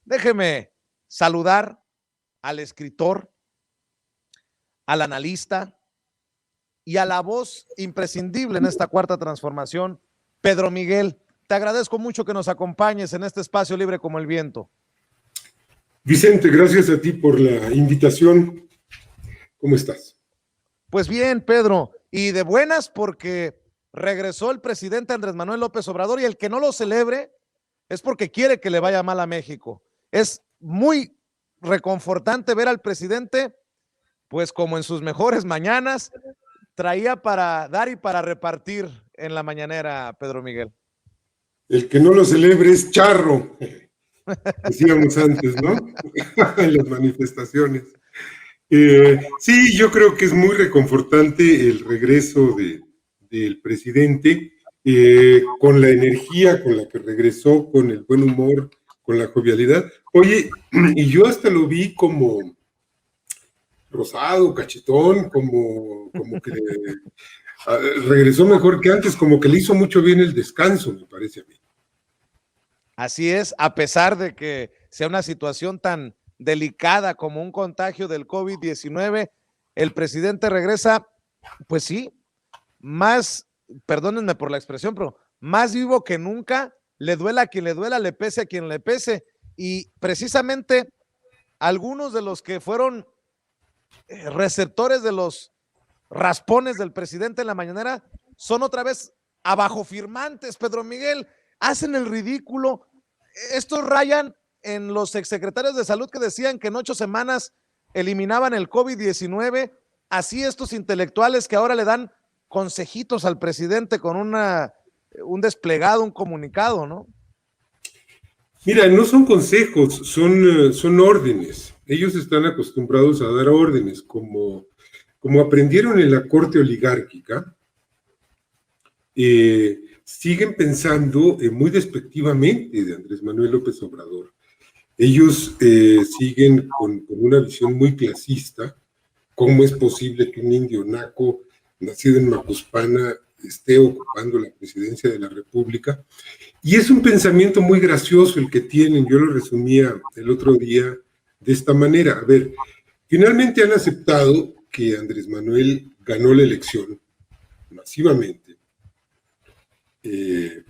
Déjeme saludar al escritor, al analista y a la voz imprescindible en esta cuarta transformación, Pedro Miguel. Te agradezco mucho que nos acompañes en este espacio libre como el viento. Vicente, gracias a ti por la invitación. ¿Cómo estás? Pues bien, Pedro, y de buenas porque regresó el presidente Andrés Manuel López Obrador y el que no lo celebre es porque quiere que le vaya mal a México. Es muy reconfortante ver al presidente, pues como en sus mejores mañanas, traía para dar y para repartir en la mañanera, Pedro Miguel. El que no lo celebre es charro, decíamos antes, ¿no? En las manifestaciones. Sí, yo creo que es muy reconfortante el regreso del presidente, con la energía con la que regresó, con el buen humor, con la jovialidad. Oye, y yo hasta lo vi como rosado, cachetón, como que regresó mejor que antes, como que le hizo mucho bien el descanso, me parece a mí. Así es, a pesar de que sea una situación tan delicada como un contagio del COVID-19, el presidente regresa, pues sí, más, perdónenme por la expresión, pero más vivo que nunca, le duela a quien le duela, le pese a quien le pese, y precisamente algunos de los que fueron receptores de los raspones del presidente en la mañanera son otra vez abajo firmantes, Pedro Miguel, hacen el ridículo. Estos rayan en los exsecretarios de salud que decían que en 8 semanas eliminaban el COVID-19, así estos intelectuales que ahora le dan consejitos al presidente con un desplegado, un comunicado, ¿no? Mira, no son consejos, son órdenes. Ellos están acostumbrados a dar órdenes, como aprendieron en la corte oligárquica. Siguen pensando muy despectivamente de Andrés Manuel López Obrador. Ellos siguen con una visión muy clasista. ¿Cómo es posible que un indio naco, nacido en Macuspana, esté ocupando la presidencia de la República? Y es un pensamiento muy gracioso el que tienen. Yo lo resumía el otro día de esta manera. A ver, finalmente han aceptado que Andrés Manuel ganó la elección masivamente,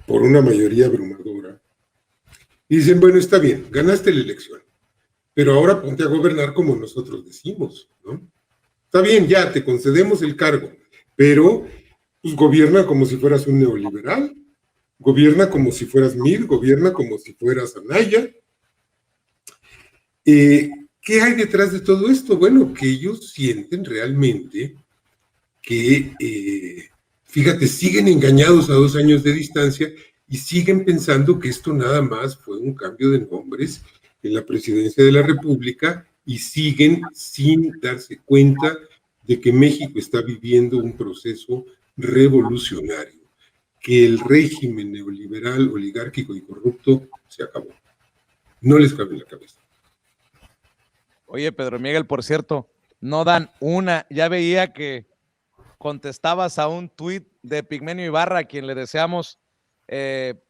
por una mayoría abrumadora. Y dicen, bueno, está bien, ganaste la elección, pero ahora ponte a gobernar como nosotros decimos, ¿no? Está bien, ya te concedemos el cargo, pero pues gobierna como si fueras un neoliberal, gobierna como si fueras Mir, gobierna como si fueras Anaya. ¿Qué hay detrás de todo esto? Bueno, que ellos sienten realmente que, fíjate, siguen engañados a 2 años de distancia y siguen pensando que esto nada más fue un cambio de nombres en la presidencia de la República y siguen sin darse cuenta de que México está viviendo un proceso revolucionario, que el régimen neoliberal, oligárquico y corrupto se acabó. No les cabe en la cabeza. Oye, Pedro Miguel, por cierto, no dan una. Ya veía que contestabas a un tuit de Pigmenio Ibarra, a quien le deseamos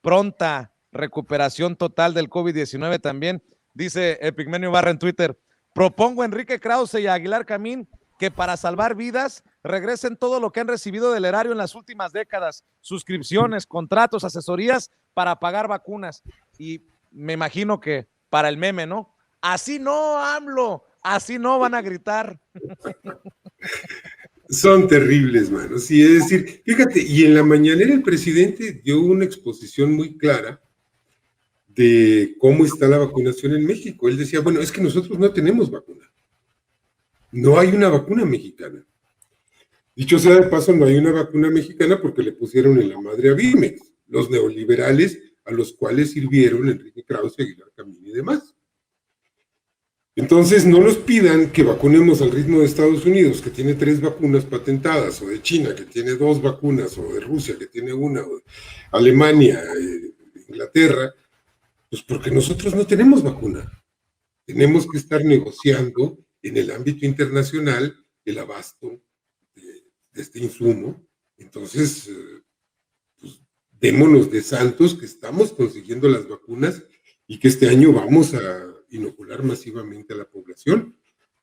pronta recuperación total del COVID-19 también. Dice Pigmenio Ibarra en Twitter: propongo a Enrique Krause y a Aguilar Camín que para salvar vidas regresen todo lo que han recibido del erario en las últimas décadas, suscripciones, contratos, asesorías para pagar vacunas. Y me imagino que para el meme, ¿no? Así no, AMLO, así no, van a gritar. Son terribles, mano. Sí, es decir, fíjate, y en la mañanera el presidente dio una exposición muy clara de cómo está la vacunación en México. Él decía, bueno, es que nosotros no tenemos vacuna. No hay una vacuna mexicana. Dicho sea de paso, no hay una vacuna mexicana porque le pusieron en la madre a Birmex, los neoliberales a los cuales sirvieron Enrique Krause, Aguilar Camín y demás. Entonces, no nos pidan que vacunemos al ritmo de Estados Unidos, que tiene 3 vacunas patentadas, o de China, que tiene 2 vacunas, o de Rusia, que tiene una, o de Alemania, Inglaterra, pues porque nosotros no tenemos vacuna. Tenemos que estar negociando en el ámbito internacional el abasto de este insumo. Entonces, pues, démonos de santos que estamos consiguiendo las vacunas y que este año vamos a inocular masivamente a la población,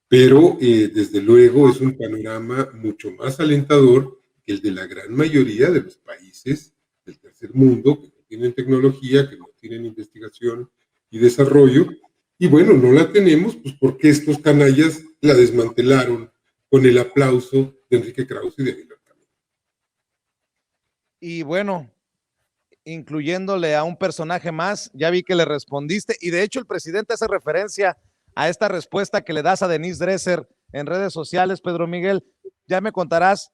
pero desde luego es un panorama mucho más alentador que el de la gran mayoría de los países del tercer mundo que no tienen tecnología, que no tienen investigación y desarrollo, y bueno, no la tenemos pues porque estos canallas la desmantelaron con el aplauso de Enrique Krause y de Aguilar Camín. Y bueno, incluyéndole a un personaje más, ya vi que le respondiste, y de hecho el presidente hace referencia a esta respuesta que le das a Denise Dresser en redes sociales, Pedro Miguel. Ya me contarás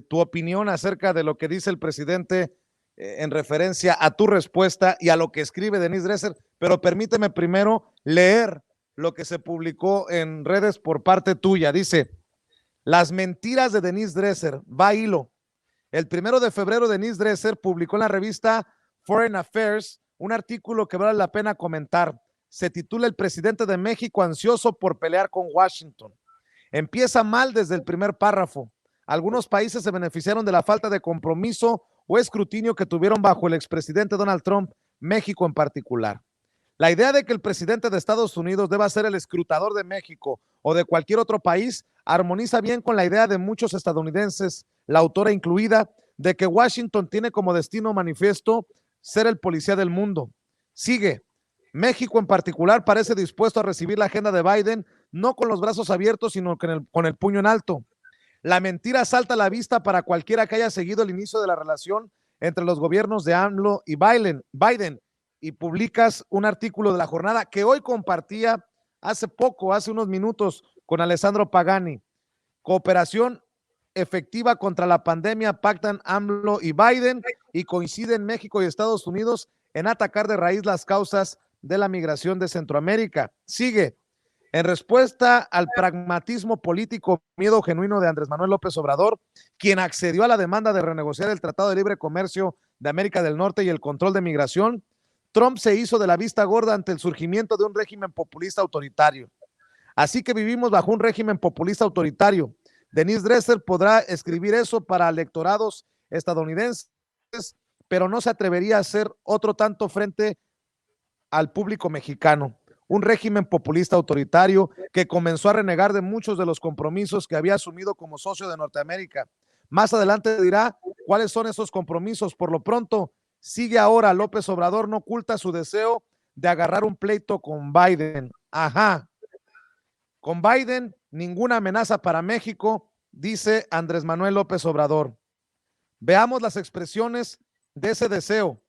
tu opinión acerca de lo que dice el presidente en referencia a tu respuesta y a lo que escribe Denise Dresser, pero permíteme primero leer lo que se publicó en redes por parte tuya. Dice: las mentiras de Denise Dresser, va hilo. El 1 de febrero, Denise Dresser publicó en la revista Foreign Affairs un artículo que vale la pena comentar. Se titula El presidente de México ansioso por pelear con Washington. Empieza mal desde el primer párrafo. Algunos países se beneficiaron de la falta de compromiso o escrutinio que tuvieron bajo el expresidente Donald Trump, México en particular. La idea de que el presidente de Estados Unidos deba ser el escrutador de México o de cualquier otro país armoniza bien con la idea de muchos estadounidenses, la autora incluida, de que Washington tiene como destino manifiesto ser el policía del mundo. Sigue: México en particular parece dispuesto a recibir la agenda de Biden, no con los brazos abiertos, sino con el puño en alto. La mentira salta a la vista para cualquiera que haya seguido el inicio de la relación entre los gobiernos de AMLO y Biden, y publicas un artículo de La Jornada que hoy compartía hace unos minutos, con Alessandro Pagani. Cooperación efectiva contra la pandemia pactan AMLO y Biden, y coinciden México y Estados Unidos en atacar de raíz las causas de la migración de Centroamérica. Sigue: en respuesta al pragmatismo político, miedo genuino de Andrés Manuel López Obrador, quien accedió a la demanda de renegociar el Tratado de Libre Comercio de América del Norte y el control de migración, Trump se hizo de la vista gorda ante el surgimiento de un régimen populista autoritario. Así que vivimos bajo un régimen populista autoritario. Denise Dresser podrá escribir eso para electorados estadounidenses, pero no se atrevería a hacer otro tanto frente al público mexicano. Un régimen populista autoritario que comenzó a renegar de muchos de los compromisos que había asumido como socio de Norteamérica. Más adelante dirá cuáles son esos compromisos. Por lo pronto, sigue ahora. López Obrador no oculta su deseo de agarrar un pleito con Biden. Ajá. Con Biden, ninguna amenaza para México, dice Andrés Manuel López Obrador. Veamos las expresiones de ese deseo.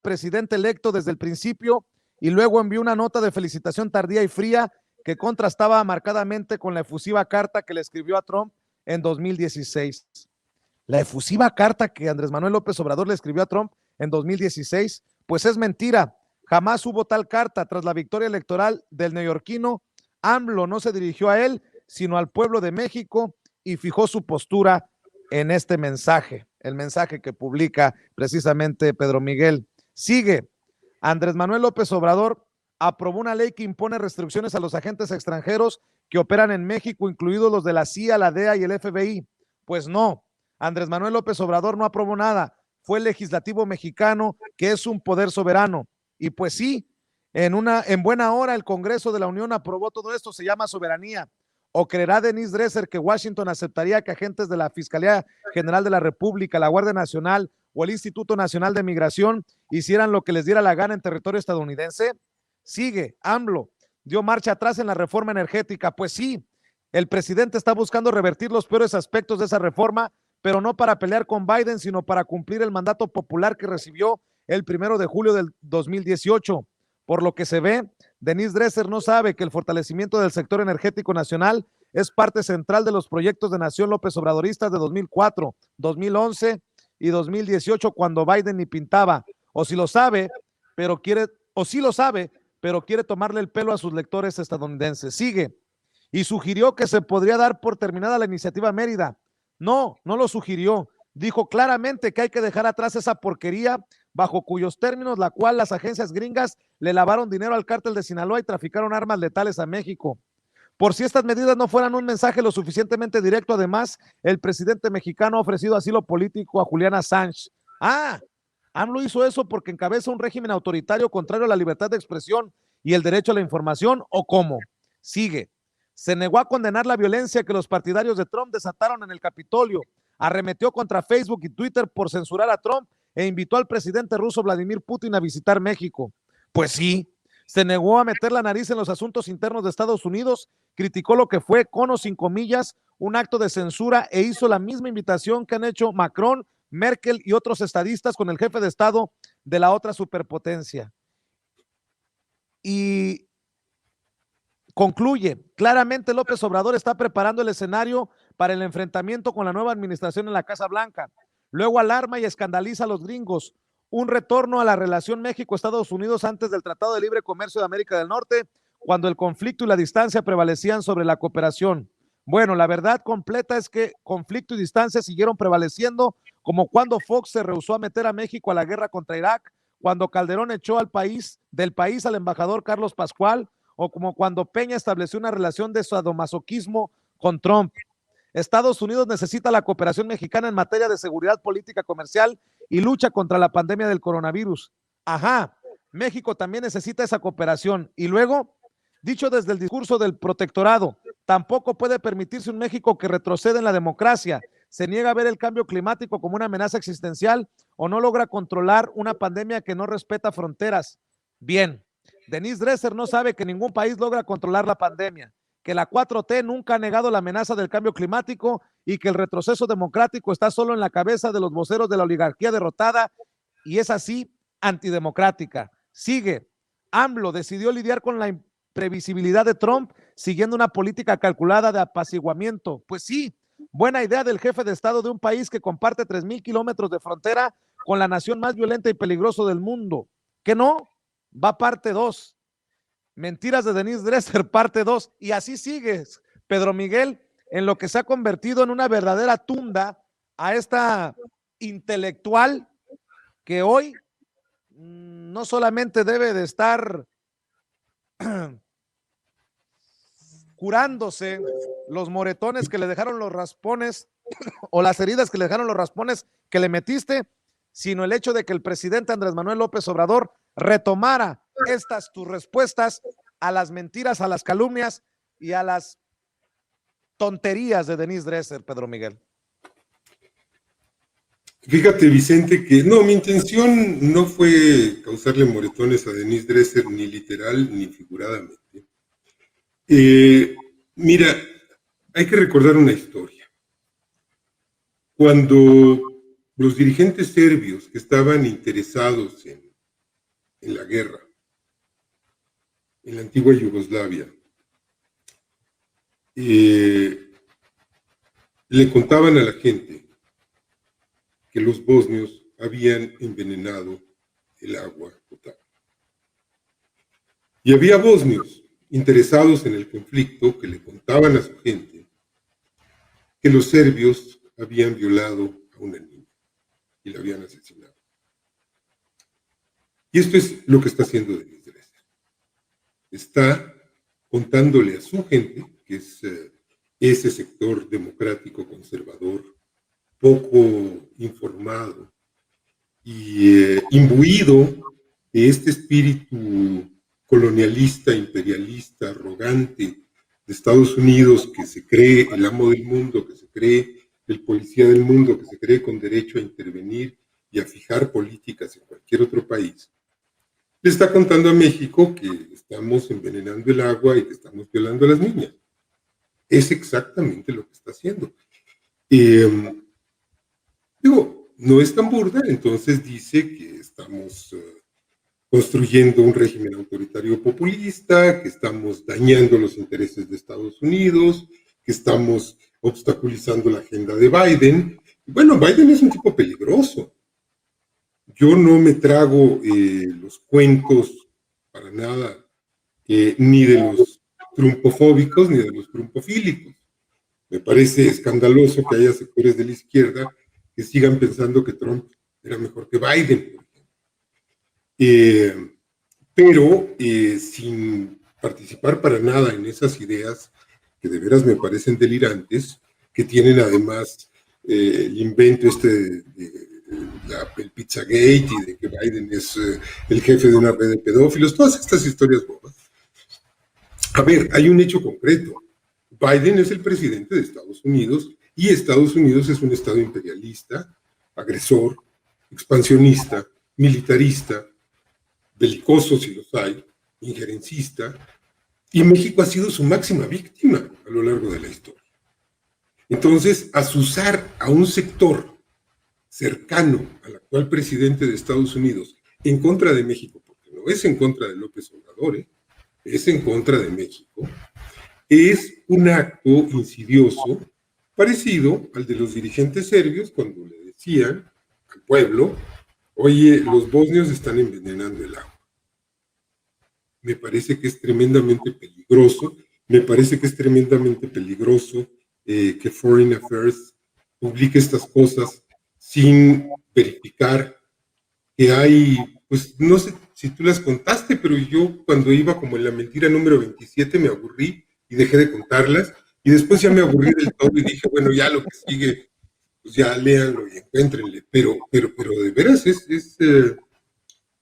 Presidente electo desde el principio, y luego envió una nota de felicitación tardía y fría que contrastaba marcadamente con la efusiva carta que le escribió a Trump en 2016. La efusiva carta que Andrés Manuel López Obrador le escribió a Trump en 2016, pues es mentira. Jamás hubo tal carta. Tras la victoria electoral del neoyorquino, AMLO no se dirigió a él, sino al pueblo de México, y fijó su postura en este mensaje, el mensaje que publica precisamente Pedro Miguel. Sigue: Andrés Manuel López Obrador aprobó una ley que impone restricciones a los agentes extranjeros que operan en México, incluidos los de la CIA, la DEA y el FBI. Pues no, Andrés Manuel López Obrador no aprobó nada. Fue el legislativo mexicano, que es un poder soberano. Y pues sí, en buena hora el Congreso de la Unión aprobó todo esto. Se llama soberanía. ¿O creerá Denise Dresser que Washington aceptaría que agentes de la Fiscalía General de la República, la Guardia Nacional o el Instituto Nacional de Migración hicieran lo que les diera la gana en territorio estadounidense? Sigue: AMLO dio marcha atrás en la reforma energética. Pues sí, el presidente está buscando revertir los peores aspectos de esa reforma, pero no para pelear con Biden, sino para cumplir el mandato popular que recibió el 1 de julio del 2018. Por lo que se ve, Denise Dresser no sabe que el fortalecimiento del sector energético nacional es parte central de los proyectos de nación López Obradoristas de 2004, 2011 y 2018, cuando Biden ni pintaba. O sí lo sabe, pero quiere tomarle el pelo a sus lectores estadounidenses. Sigue: y sugirió que se podría dar por terminada la iniciativa Mérida. No lo sugirió. Dijo claramente que hay que dejar atrás esa porquería, bajo cuyos términos la cual las agencias gringas le lavaron dinero al cártel de Sinaloa y traficaron armas letales a México. Por si estas medidas no fueran un mensaje lo suficientemente directo, además, el presidente mexicano ha ofrecido asilo político a Julian Assange. AMLO hizo eso porque encabeza un régimen autoritario contrario a la libertad de expresión y el derecho a la información, ¿o cómo? Sigue. Se negó a condenar la violencia que los partidarios de Trump desataron en el Capitolio, arremetió contra Facebook y Twitter por censurar a Trump e invitó al presidente ruso Vladimir Putin a visitar México. Pues sí, se negó a meter la nariz en los asuntos internos de Estados Unidos, criticó lo que fue, con o sin comillas, un acto de censura e hizo la misma invitación que han hecho Macron, Merkel y otros estadistas con el jefe de Estado de la otra superpotencia. Y concluye, claramente López Obrador está preparando el escenario para el enfrentamiento con la nueva administración en la Casa Blanca. Luego alarma y escandaliza a los gringos. Un retorno a la relación México-Estados Unidos antes del Tratado de Libre Comercio de América del Norte, cuando el conflicto y la distancia prevalecían sobre la cooperación. Bueno, la verdad completa es que conflicto y distancia siguieron prevaleciendo, como cuando Fox se rehusó a meter a México a la guerra contra Irak, cuando Calderón echó del país al embajador Carlos Pascual, o como cuando Peña estableció una relación de sadomasoquismo con Trump. Estados Unidos necesita la cooperación mexicana en materia de seguridad política comercial y lucha contra la pandemia del coronavirus. Ajá, México también necesita esa cooperación. Y luego, dicho desde el discurso del protectorado, tampoco puede permitirse un México que retrocede en la democracia, se niega a ver el cambio climático como una amenaza existencial o no logra controlar una pandemia que no respeta fronteras. Bien, Denise Dresser no sabe que ningún país logra controlar la pandemia, que la 4T nunca ha negado la amenaza del cambio climático y que el retroceso democrático está solo en la cabeza de los voceros de la oligarquía derrotada y es así antidemocrática. Sigue, AMLO decidió lidiar con la imprevisibilidad de Trump siguiendo una política calculada de apaciguamiento. Pues sí, buena idea del jefe de Estado de un país que comparte 3,000 kilómetros de frontera con la nación más violenta y peligrosa del mundo. ¿Qué no? Va parte 2. Mentiras de Denise Dresser, parte 2. Y así sigues, Pedro Miguel, en lo que se ha convertido en una verdadera tunda a esta intelectual que hoy no solamente debe de estar curándose los moretones que le dejaron los raspones o las heridas que le dejaron los raspones que le metiste, sino el hecho de que el presidente Andrés Manuel López Obrador retomara tus respuestas a las mentiras, a las calumnias y a las tonterías de Denise Dresser, Pedro Miguel. Fíjate, Vicente, que no, mi intención no fue causarle moretones a Denise Dresser, ni literal ni figuradamente. Mira, hay que recordar una historia. Cuando los dirigentes serbios que estaban interesados en la guerra, en la antigua Yugoslavia, le contaban a la gente que los bosnios habían envenenado el agua potable. Y había bosnios interesados en el conflicto que le contaban a su gente que los serbios habían violado a una niña y la habían asesinado. Y esto es lo que está haciendo Denise Dresser. Está contándole a su gente, que es ese sector democrático conservador, poco informado y imbuido de este espíritu colonialista, imperialista, arrogante de Estados Unidos, que se cree el amo del mundo, que se cree el policía del mundo, que se cree con derecho a intervenir y a fijar políticas en cualquier otro país, le está contando a México que estamos envenenando el agua y que estamos violando a las niñas. Es exactamente lo que está haciendo. Digo, no es tan burda, entonces dice que estamos construyendo un régimen autoritario populista, que estamos dañando los intereses de Estados Unidos, que estamos obstaculizando la agenda de Biden. Bueno, Biden es un tipo peligroso. Yo no me trago los cuentos para nada, ni de los trumpofóbicos ni de los trumpofílicos. Me parece escandaloso que haya sectores de la izquierda que sigan pensando que Trump era mejor que Biden, por ejemplo. Pero sin participar para nada en esas ideas que de veras me parecen delirantes, que tienen además el invento el Pizzagate y de que Biden es el jefe de una red de pedófilos, todas estas historias bobas. A ver, hay un hecho concreto. Biden es el presidente de Estados Unidos y Estados Unidos es un estado imperialista, agresor, expansionista, militarista, belicoso si los hay, injerencista, y México ha sido su máxima víctima a lo largo de la historia. Entonces, azuzar a un sector cercano al actual presidente de Estados Unidos en contra de México, porque no es en contra de López Obrador, es en contra de México, es un acto insidioso parecido al de los dirigentes serbios cuando le decían al pueblo, oye, los bosnios están envenenando el agua. Me parece que es tremendamente peligroso, que Foreign Affairs publique estas cosas sin verificar que hay, pues no sé si tú las contaste, pero yo cuando iba como en la mentira número 27 me aburrí y dejé de contarlas, y después ya me aburrí del todo y dije, bueno, ya lo que sigue, pues ya léanlo y encuéntrenle, pero de veras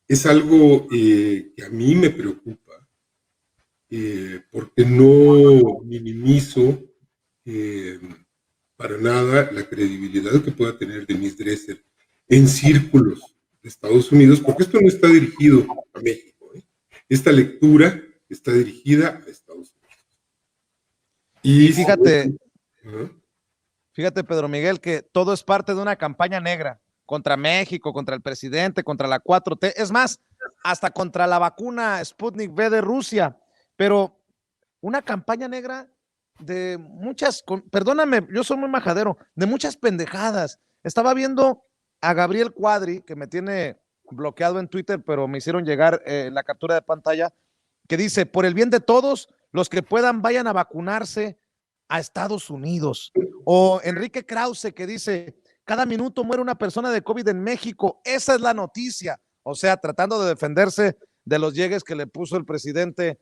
es algo que a mí me preocupa, porque no minimizo para nada la credibilidad que pueda tener Denise Dresser en círculos de Estados Unidos, porque esto no está dirigido a México. Esta lectura está dirigida a Estados Unidos. Y fíjate, Pedro Miguel, que todo es parte de una campaña negra contra México, contra el presidente, contra la 4T, es más, hasta contra la vacuna Sputnik V de Rusia, pero una campaña negra de muchas, perdóname, yo soy muy majadero, de muchas pendejadas. Estaba viendo a Gabriel Cuadri, que me tiene bloqueado en Twitter, pero me hicieron llegar la captura de pantalla, que dice, por el bien de todos, los que puedan vayan a vacunarse a Estados Unidos. O Enrique Krause, que dice, cada minuto muere una persona de COVID en México, esa es la noticia. O sea, tratando de defenderse de los llegues que le puso el presidente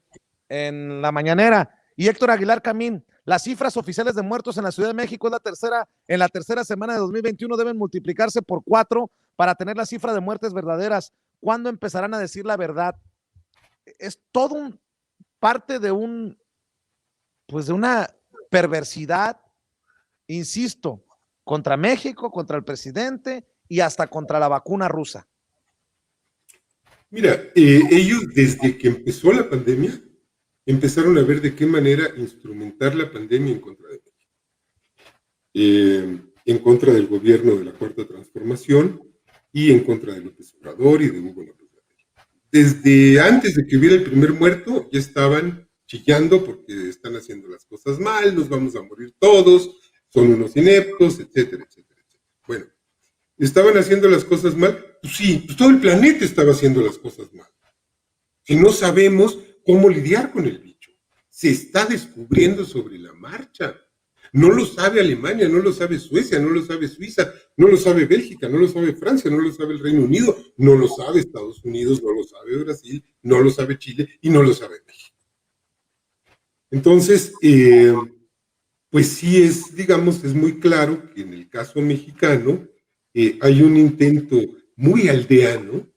en la mañanera. Y Héctor Aguilar Camín, las cifras oficiales de muertos en la Ciudad de México en la tercera semana de 2021 deben multiplicarse por 4 para tener la cifra de muertes verdaderas. ¿Cuándo empezarán a decir la verdad? Es todo parte de pues de una perversidad, insisto, contra México, contra el presidente y hasta contra la vacuna rusa. Mira, ellos desde que empezó la pandemia empezaron a ver de qué manera instrumentar la pandemia en contra de México, en contra del gobierno de la Cuarta Transformación y en contra de López Obrador y de Hugo López Gatel. Desde antes de que hubiera el primer muerto, ya estaban chillando porque están haciendo las cosas mal, nos vamos a morir todos, son unos ineptos, etcétera, etcétera, etcétera. Bueno, ¿estaban haciendo las cosas mal? Pues sí, pues todo el planeta estaba haciendo las cosas mal. Si no sabemos cómo lidiar con el bicho, se está descubriendo sobre la marcha. No lo sabe Alemania, no lo sabe Suecia, no lo sabe Suiza, no lo sabe Bélgica, no lo sabe Francia, no lo sabe el Reino Unido, no lo sabe Estados Unidos, no lo sabe Brasil, no lo sabe Chile y no lo sabe México. Entonces, pues sí es muy claro que en el caso mexicano hay un intento muy aldeano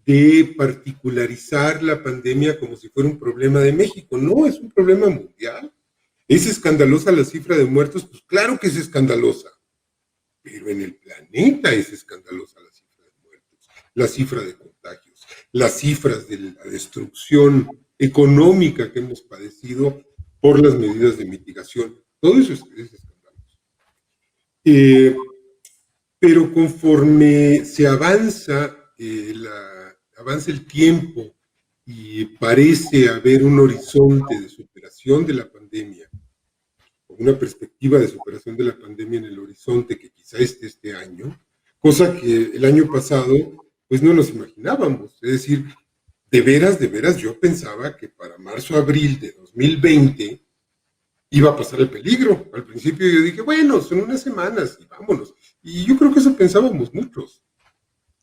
de particularizar la pandemia como si fuera un problema de México. No, es un problema mundial. ¿Es escandalosa la cifra de muertos? Pues claro que es escandalosa, pero en el planeta es escandalosa la cifra de muertos, la cifra de contagios, las cifras de la destrucción económica que hemos padecido por las medidas de mitigación. Todo eso es escandaloso. Pero conforme se avanza el tiempo y parece haber un horizonte de superación de la pandemia, o una perspectiva de superación de la pandemia en el horizonte que quizá esté este año, cosa que el año pasado pues no nos imaginábamos. Es decir, de veras, yo pensaba que para marzo-abril de 2020 iba a pasar el peligro. Al principio yo dije, bueno, son unas semanas y vámonos. Y yo creo que eso pensábamos muchos.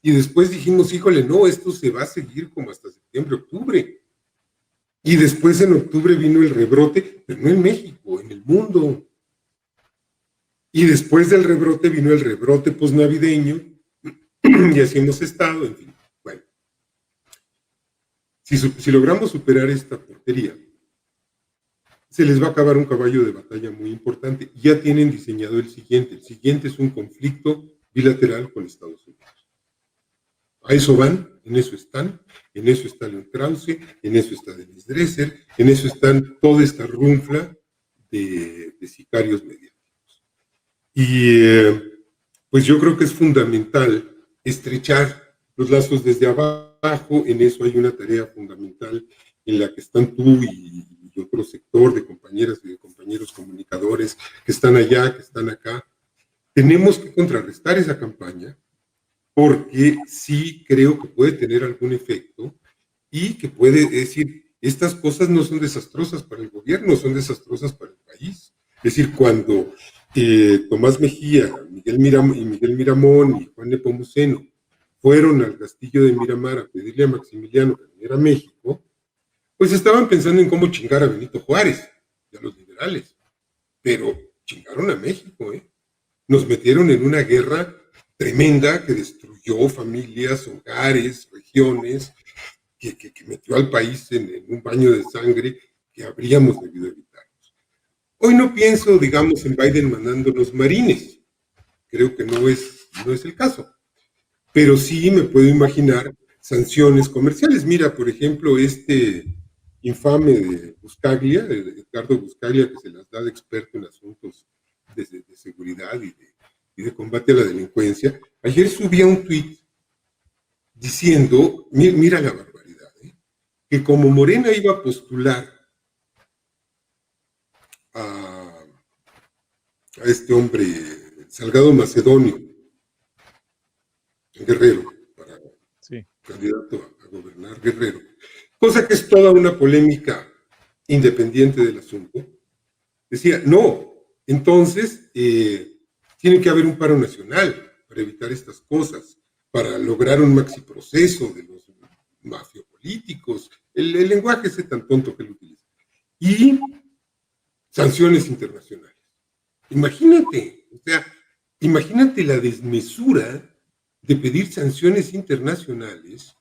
Y después dijimos, híjole, no, esto se va a seguir como hasta septiembre, octubre. Y después en octubre vino el rebrote, pero no en México, en el mundo. Y después del rebrote vino el rebrote posnavideño, y así hemos estado, en fin. Bueno, si logramos superar esta porquería, se les va a acabar un caballo de batalla muy importante. Ya tienen diseñado el siguiente. El siguiente es un conflicto bilateral con Estados Unidos. A eso van, en eso están, en eso está Leon Krause, en eso está Denis Dresser, en eso están toda esta runfla de sicarios mediáticos. Y pues yo creo que es fundamental estrechar los lazos desde abajo. En eso hay una tarea fundamental en la que están tú y otro sector de compañeras y de compañeros comunicadores que están allá, que están acá. Tenemos que contrarrestar esa campaña, porque sí creo que puede tener algún efecto y que puede decir, estas cosas no son desastrosas para el gobierno, son desastrosas para el país. Es decir, cuando Tomás Mejía, Miguel Miramón y Juan Nepomuceno fueron al castillo de Miramar a pedirle a Maximiliano que viniera a México, pues estaban pensando en cómo chingar a Benito Juárez y a los liberales, pero chingaron a México, ¿eh? Nos metieron en una guerra tremenda que destruyó familias, hogares, regiones, que metió al país en un baño de sangre que habríamos debido evitarnos. Hoy no pienso, digamos, en Biden mandándonos marines. Creo que no es el caso. Pero sí me puedo imaginar sanciones comerciales. Mira, por ejemplo, este infame de Buscaglia, de Edgardo Buscaglia, que se las da de experto en asuntos de seguridad y de combate a la delincuencia, ayer subía un tuit diciendo, mira la barbaridad, que como Morena iba a postular a este hombre, Salgado Macedonio, Guerrero, para candidato a gobernar Guerrero, cosa que es toda una polémica independiente del asunto, decía, no, entonces tiene que haber un paro nacional para evitar estas cosas, para lograr un maxi proceso de los mafiopolíticos, el lenguaje ese tan tonto que él utiliza, y sanciones internacionales. Imagínate, o sea, imagínate la desmesura de pedir sanciones internacionales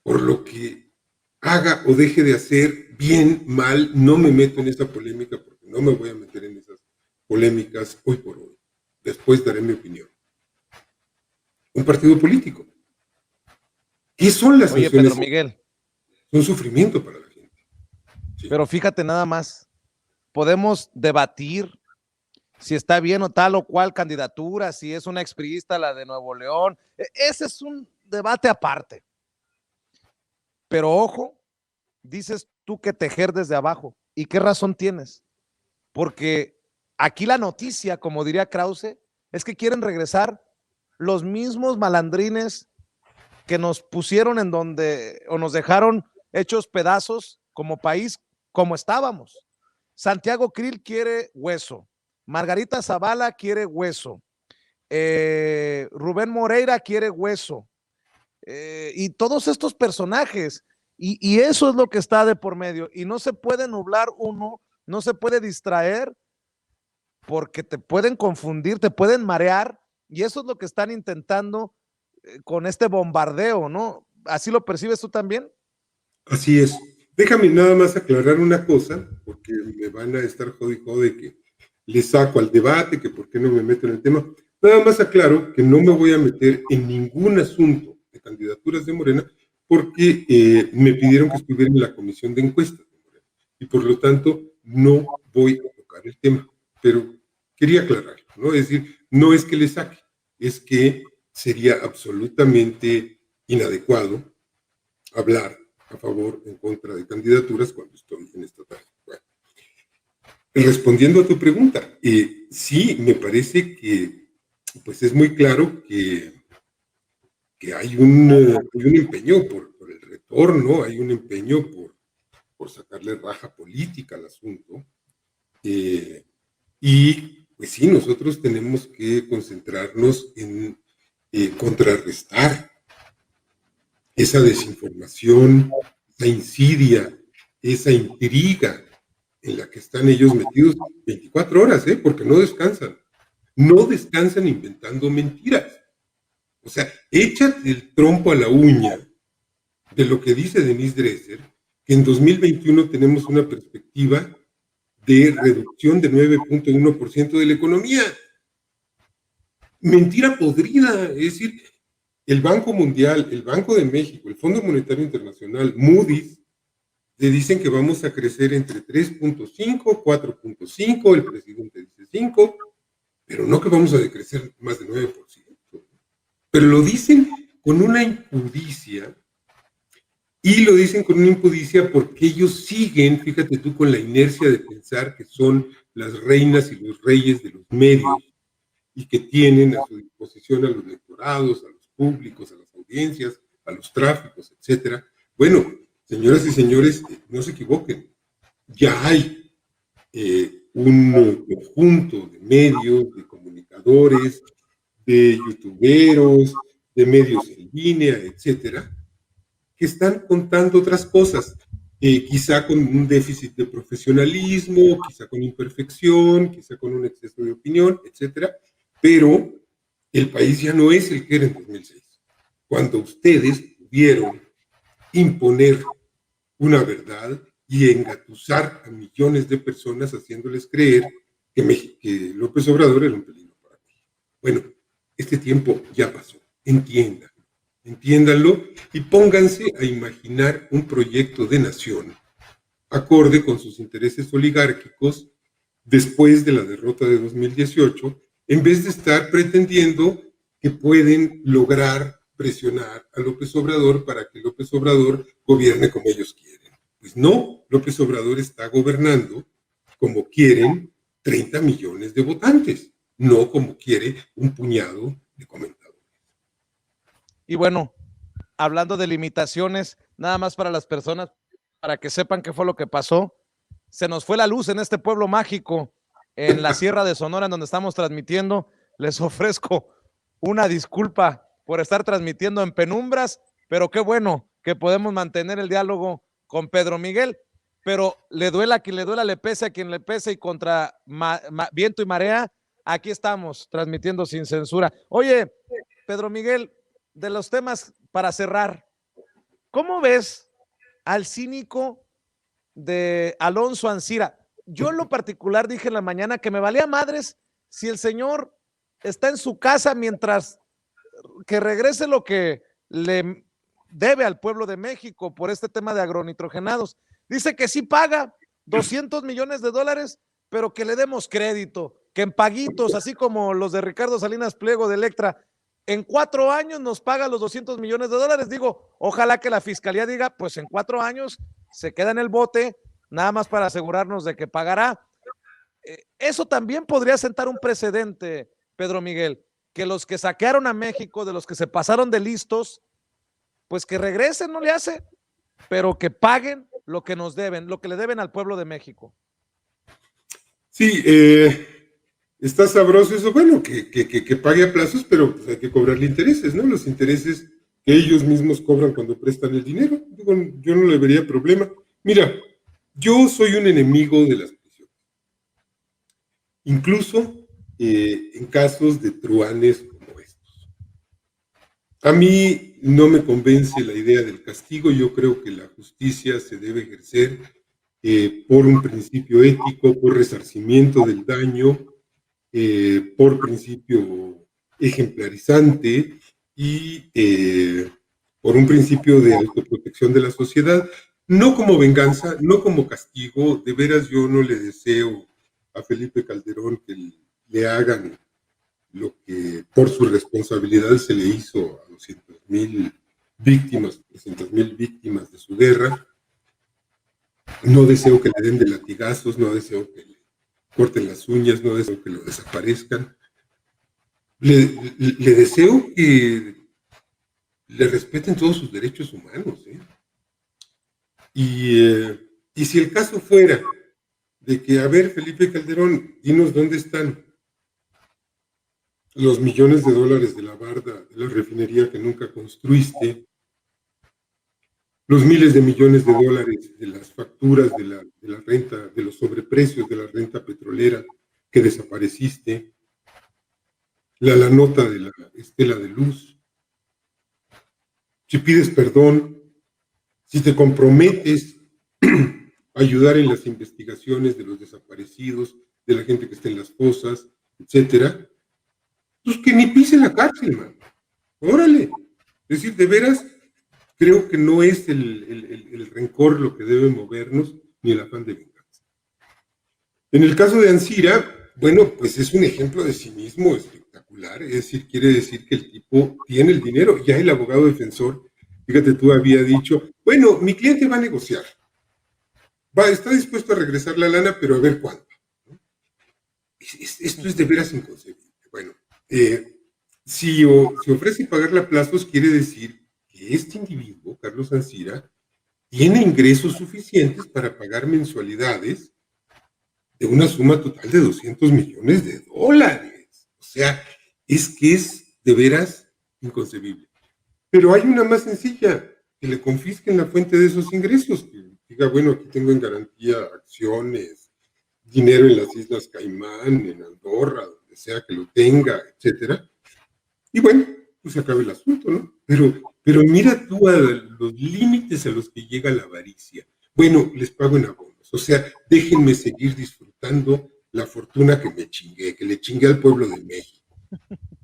por lo que haga o deje de hacer, bien, mal. No me meto en esa polémica porque no me voy a meter en esas polémicas hoy por hoy. Después daré mi opinión. Un partido político. ¿Qué son las sanciones? Pedro Miguel. Son sufrimiento para la gente. Sí. Pero fíjate nada más, podemos debatir si está bien o tal o cual candidatura, si es una expriista la de Nuevo León. Ese es un debate aparte. Pero ojo, dices tú que tejer desde abajo. ¿Y qué razón tienes? Porque aquí la noticia, como diría Krause, es que quieren regresar los mismos malandrines que nos pusieron en donde, o nos dejaron hechos pedazos como país, como estábamos. Santiago Krill quiere hueso. Margarita Zavala quiere hueso. Rubén Moreira quiere hueso. Y todos estos personajes. Y eso es lo que está de por medio. Y no se puede nublar uno, no se puede distraer, porque te pueden confundir, te pueden marear. Y eso es lo que están intentando con este bombardeo, ¿no? ¿Así lo percibes tú también? Así es. Déjame nada más aclarar una cosa, porque me van a estar jode que le saco al debate, que por qué no me meto en el tema. Nada más aclaro que no me voy a meter en ningún asunto de candidaturas de Morena, porque me pidieron que estuviera en la comisión de encuestas de Morena, y por lo tanto no voy a tocar el tema, pero quería aclararlo, ¿no? Es decir, no es que le saque, es que sería absolutamente inadecuado hablar a favor o en contra de candidaturas cuando estoy en esta tarde. Bueno, respondiendo a tu pregunta, sí, me parece que pues es muy claro que hay un empeño por el retorno, hay un empeño por sacarle raja política al asunto, y pues sí, nosotros tenemos que concentrarnos en contrarrestar esa desinformación, esa insidia, esa intriga en la que están ellos metidos 24 horas, porque no descansan. No descansan inventando mentiras. O sea, échate el trompo a la uña de lo que dice Denis Dresser, que en 2021 tenemos una perspectiva de reducción de 9.1% de la economía. Mentira podrida, es decir, el Banco Mundial, el Banco de México, el Fondo Monetario Internacional, Moody's, le dicen que vamos a crecer entre 3.5, 4.5, el presidente dice 5, pero no que vamos a decrecer más de 9%. Pero lo dicen con una impudicia, y lo dicen con una impudicia porque ellos siguen, fíjate tú, con la inercia de pensar que son las reinas y los reyes de los medios, y que tienen a su disposición a los lectorados, a los públicos, a las audiencias, a los tráficos, etcétera. Bueno, señoras y señores, no se equivoquen, ya hay un conjunto de medios, de comunicadores, de youtuberos, de medios en línea, etcétera, que están contando otras cosas, quizá con un déficit de profesionalismo, quizá con imperfección, quizá con un exceso de opinión, etcétera, pero el país ya no es el que era en 2006, cuando ustedes pudieron imponer una verdad y engatusar a millones de personas haciéndoles creer que López Obrador era un peligro para México. Bueno, este tiempo ya pasó, entiéndanlo y pónganse a imaginar un proyecto de nación acorde con sus intereses oligárquicos después de la derrota de 2018, en vez de estar pretendiendo que pueden lograr presionar a López Obrador para que López Obrador gobierne como ellos quieren. Pues no, López Obrador está gobernando como quieren 30 millones de votantes, no como quiere un puñado de comentadores. Y bueno, hablando de limitaciones, nada más para las personas, para que sepan qué fue lo que pasó. Se nos fue la luz en este pueblo mágico, en la Sierra de Sonora, en donde estamos transmitiendo. Les ofrezco una disculpa por estar transmitiendo en penumbras, pero qué bueno que podemos mantener el diálogo con Pedro Miguel. Pero le duela a quien le duela, le pese a quien le pese, y contra viento y marea, aquí estamos transmitiendo sin censura. Oye, Pedro Miguel, de los temas para cerrar, ¿cómo ves al cínico de Alonso Ancira? Yo en lo particular dije en la mañana que me valía madres si el señor está en su casa mientras que regrese lo que le debe al pueblo de México por este tema de agronitrogenados. Dice que sí paga 200 millones de dólares, pero que le demos crédito, que en paguitos, así como los de Ricardo Salinas Pliego de Electra, en 4 años nos paga los 200 millones de dólares. Digo, ojalá que la fiscalía diga, pues en 4 años se queda en el bote, nada más para asegurarnos de que pagará. Eso también podría sentar un precedente, Pedro Miguel, que los que saquearon a México, de los que se pasaron de listos, pues que regresen, no le hace, pero que paguen lo que nos deben, lo que le deben al pueblo de México. Sí, está sabroso eso, bueno, que pague a plazos, pero pues hay que cobrarle intereses, ¿no? Los intereses que ellos mismos cobran cuando prestan el dinero. Digo, yo no le vería problema. Mira, yo soy un enemigo de las prisiones. Incluso en casos de truanes como estos. A mí no me convence la idea del castigo. Yo creo que la justicia se debe ejercer por un principio ético, por resarcimiento del daño, por principio ejemplarizante y por un principio de autoprotección de la sociedad, no como venganza, no como castigo. De veras yo no le deseo a Felipe Calderón que le hagan lo que por su responsabilidad se le hizo a 200,000 víctimas, 300,000 víctimas de su guerra. No deseo que le den de latigazos, no deseo que le corten las uñas, no deseo que lo desaparezcan. Le deseo que le respeten todos sus derechos humanos. Y si el caso fuera de que, a ver, Felipe Calderón, dinos dónde están los millones de dólares de la barda, de la refinería que nunca construiste, los miles de millones de dólares de las facturas de la renta, de los sobreprecios de la renta petrolera que desapareciste, la nota de la estela de luz. Si pides perdón, si te comprometes ayudar en las investigaciones de los desaparecidos, de la gente que está en las fosas, etcétera, pues que ni pise la cárcel, man. Órale. Es decir, de veras, creo que no es el rencor lo que debe movernos, ni el afán de venganza. En el caso de Ancira, bueno, pues es un ejemplo de cinismo espectacular, es decir, quiere decir que el tipo tiene el dinero, ya el abogado defensor, fíjate, tú había dicho, bueno, mi cliente va a negociar, está dispuesto a regresar la lana, pero a ver cuándo. Esto es de veras inconcebible. Bueno, si ofrece pagarle a plazos, quiere decir que este individuo, Carlos Ancira, tiene ingresos suficientes para pagar mensualidades de una suma total de $200 millones. O sea, es que es de veras inconcebible. Pero hay una más sencilla, que le confisquen la fuente de esos ingresos, que diga, bueno, aquí tengo en garantía acciones, dinero en las Islas Caimán, en Andorra, donde sea que lo tenga, etcétera. Y bueno, pues se acabe el asunto, ¿no? Pero mira tú a los límites a los que llega la avaricia. Bueno, les pago en abonos. O sea, déjenme seguir disfrutando la fortuna que me chingué, que le chingué al pueblo de México,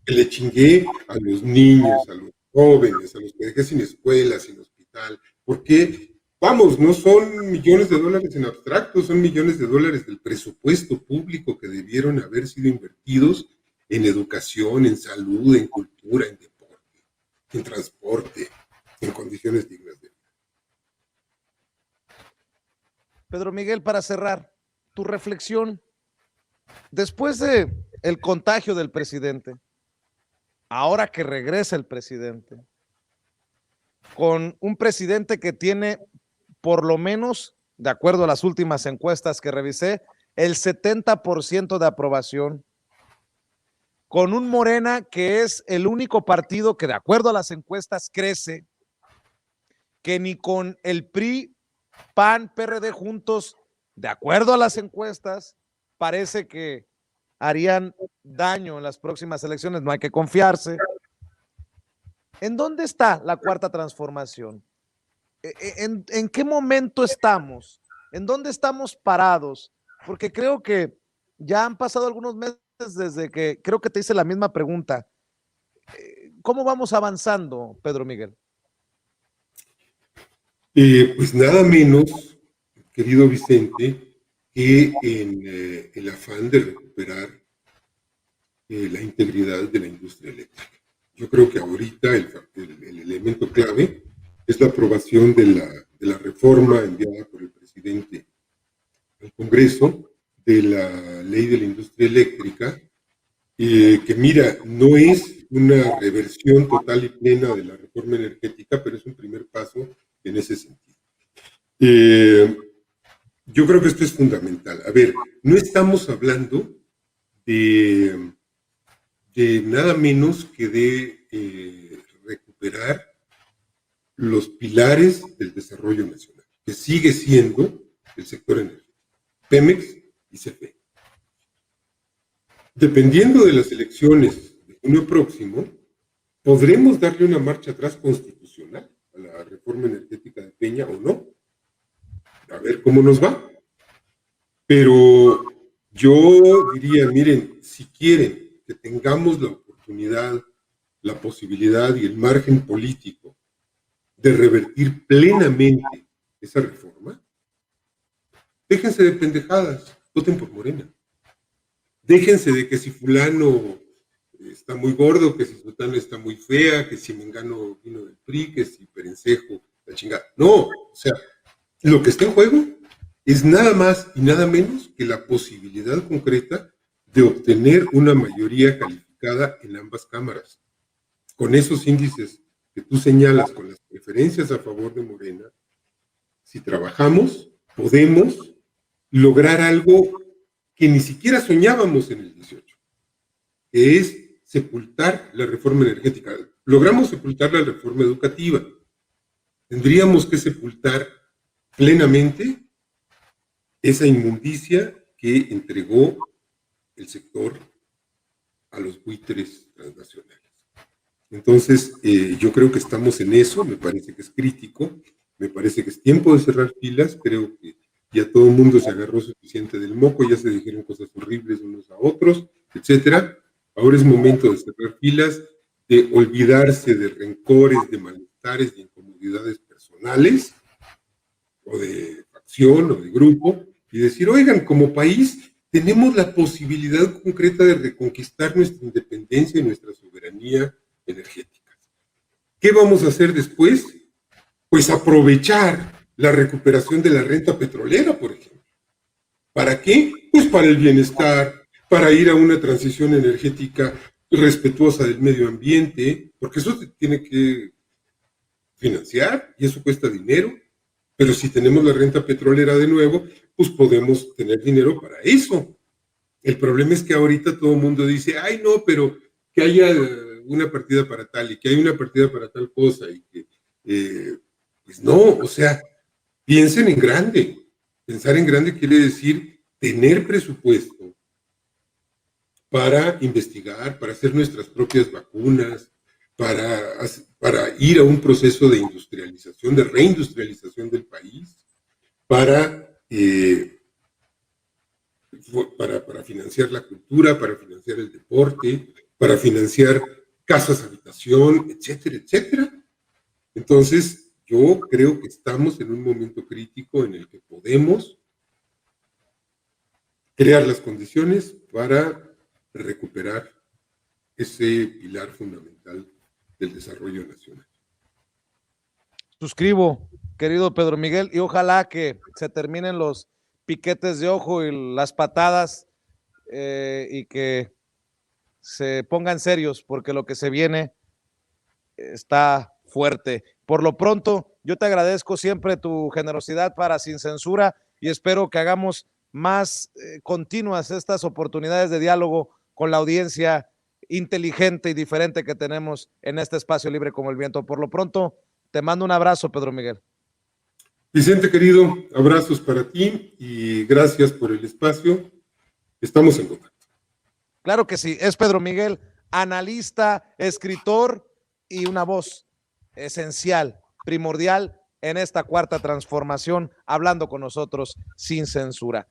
que le chingué a los niños, a los jóvenes, a los que dejé sin escuela, sin hospital. Porque, vamos, no son millones de dólares en abstracto, son millones de dólares del presupuesto público que debieron haber sido invertidos en educación, en salud, en cultura, en deporte, en transporte, en condiciones dignas de vida. Pedro Miguel, para cerrar, tu reflexión, después de el contagio del presidente, ahora que regresa el presidente, con un presidente que tiene por lo menos, de acuerdo a las últimas encuestas que revisé, el 70% de aprobación, con un Morena que es el único partido que de acuerdo a las encuestas crece, que ni con el PRI, PAN, PRD juntos, de acuerdo a las encuestas, parece que harían daño en las próximas elecciones, no hay que confiarse. ¿En dónde está la cuarta transformación? ¿En qué momento estamos? ¿En dónde estamos parados? Porque creo que ya han pasado algunos meses desde que creo que te hice la misma pregunta. ¿Cómo vamos avanzando, Pedro Miguel? Pues nada menos, querido Vicente, que en el afán de recuperar la integridad de la industria eléctrica. Yo creo que ahorita el elemento clave es la aprobación de la reforma enviada por el presidente al Congreso de la ley de la industria eléctrica, que mira, no es una reversión total y plena de la reforma energética, pero es un primer paso en ese sentido. Yo creo que esto es fundamental. A ver, no estamos hablando de nada menos que de recuperar los pilares del desarrollo nacional, que sigue siendo el sector energético, Pemex y CFE. Dependiendo de las elecciones de junio próximo, podremos darle una marcha atrás constitucional a la reforma energética de Peña o no. A ver cómo nos va. Pero yo diría, miren, si quieren que tengamos la oportunidad, la posibilidad y el margen político de revertir plenamente esa reforma, déjense de pendejadas, voten por Morena. Déjense de que si fulano está muy gordo, que si Sutana está muy fea, que si Mengano vino del PRI, que si Perencejo, la chingada. No, o sea, lo que está en juego es nada más y nada menos que la posibilidad concreta de obtener una mayoría calificada en ambas cámaras. Con esos índices que tú señalas, con las preferencias a favor de Morena, si trabajamos, podemos lograr algo que ni siquiera soñábamos en el 18, que es sepultar la reforma energética. Logramos sepultar la reforma educativa. Tendríamos que sepultar plenamente esa inmundicia que entregó el sector a los buitres transnacionales. Entonces, yo creo que estamos en eso, me parece que es crítico, me parece que es tiempo de cerrar filas, creo que ya todo el mundo se agarró suficiente del moco, ya se dijeron cosas horribles unos a otros, etcétera. Ahora es momento de cerrar filas, de olvidarse de rencores, de malestares, de incomodidades personales, o de facción, o de grupo, y decir, oigan, como país tenemos la posibilidad concreta de reconquistar nuestra independencia y nuestra soberanía energética. ¿Qué vamos a hacer después? Pues aprovechar la recuperación de la renta petrolera, por ejemplo. ¿Para qué? Pues para el bienestar, para ir a una transición energética respetuosa del medio ambiente, porque eso se tiene que financiar y eso cuesta dinero. Pero si tenemos la renta petrolera de nuevo, pues podemos tener dinero para eso. El problema es que ahorita todo el mundo dice, ay no, pero que haya una partida para tal y que haya una partida para tal cosa y que, pues no, o sea, piensen en grande. Pensar en grande quiere decir tener presupuesto para investigar, para hacer nuestras propias vacunas, para ir a un proceso de industrialización, de reindustrialización del país, para financiar la cultura, para financiar el deporte, para financiar casas, habitación, etcétera, etcétera. Entonces, yo creo que estamos en un momento crítico en el que podemos crear las condiciones para recuperar ese pilar fundamental del desarrollo nacional. Suscribo, querido Pedro Miguel, y ojalá que se terminen los piquetes de ojo y las patadas y que se pongan serios, porque lo que se viene está fuerte. Por lo pronto, yo te agradezco siempre tu generosidad para Sin Censura y espero que hagamos más continuas estas oportunidades de diálogo con la audiencia inteligente y diferente que tenemos en este espacio libre como el viento. Por lo pronto, te mando un abrazo, Pedro Miguel. Vicente, querido, abrazos para ti y gracias por el espacio. Estamos en contacto. Claro que sí, es Pedro Miguel, analista, escritor y una voz esencial, primordial en esta cuarta transformación, hablando con nosotros sin censura.